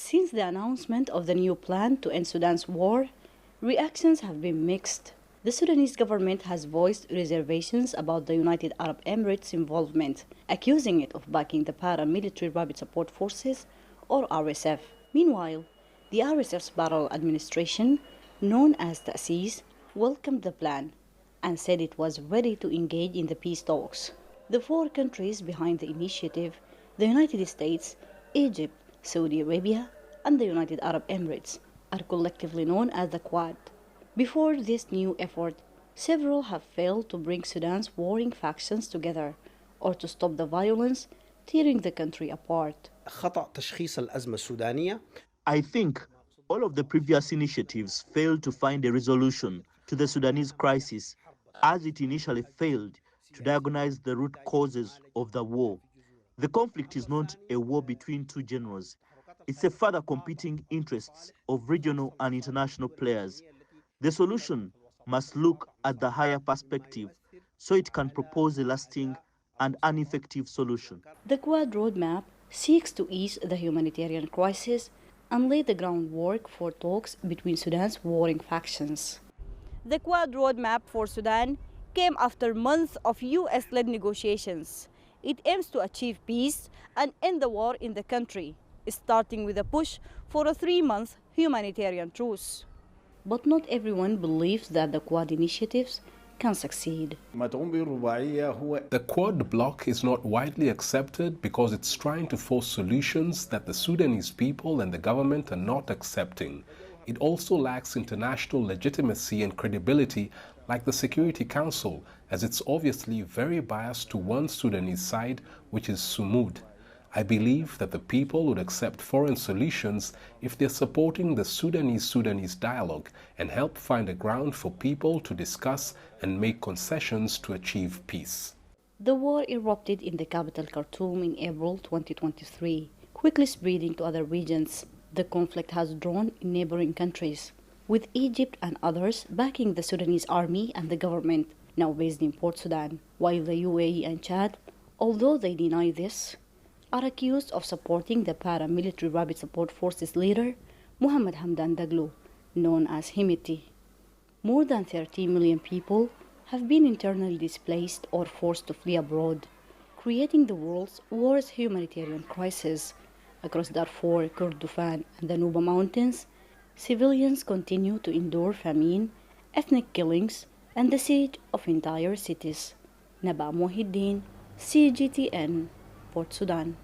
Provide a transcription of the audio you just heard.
Since the announcement of the new plan to end Sudan's war, reactions have been mixed. The Sudanese government has voiced reservations about the United Arab Emirates' involvement, accusing it of backing the paramilitary Rapid Support Forces, or RSF. Meanwhile, the RSF's parallel administration, known as Ta'sis, welcomed the plan and said it was ready to engage in the peace talks. The four countries behind the initiative, the United States, Egypt, Saudi Arabia, and the United Arab Emirates, are collectively known as the Quad. Before this new effort, several have failed to bring Sudan's warring factions together or to stop the violence tearing the country apart. خطأ تشخيص الأزمة السودانية. I think all of the previous initiatives failed to find a resolution to the Sudanese crisis, as it initially failed to diagnose the root causes of the war. The conflict is not a war between two generals. It's a further competing interests of regional and international players. The solution must look at the higher perspective so it can propose a lasting and an effective solution. The Quad roadmap seeks to ease the humanitarian crisis and lay the groundwork for talks between Sudan's warring factions. The Quad roadmap for Sudan came after months of US-led negotiations. It aims to achieve peace and end the war in the country, starting with a push for a 3-month humanitarian truce. But not everyone believes that the Quad initiatives can succeed. The Quad bloc is not widely accepted because it's trying to force solutions that the Sudanese people and the government are not accepting. It also lacks international legitimacy and credibility like the Security Council, as it's obviously very biased to one Sudanese side, which is Sumud. I believe that the people would accept foreign solutions if they're supporting the Sudanese dialogue and help find a ground for people to discuss and make concessions to achieve peace. The war erupted in the capital Khartoum in April 2023, quickly spreading to other regions. The conflict has drawn in neighboring countries, with Egypt and others backing the Sudanese army and the government, now based in Port Sudan, while the UAE and Chad, although they deny this, are accused of supporting the paramilitary Rapid Support Forces leader, Mohammed Hamdan Daglo, known as Hemeti. More than 30 million people have been internally displaced or forced to flee abroad, creating the world's worst humanitarian crisis. Across Darfur, Kordofan, and the Nuba Mountains, civilians continue to endure famine, ethnic killings, and the siege of entire cities. Naba Mohiddin, CGTN, Port Sudan.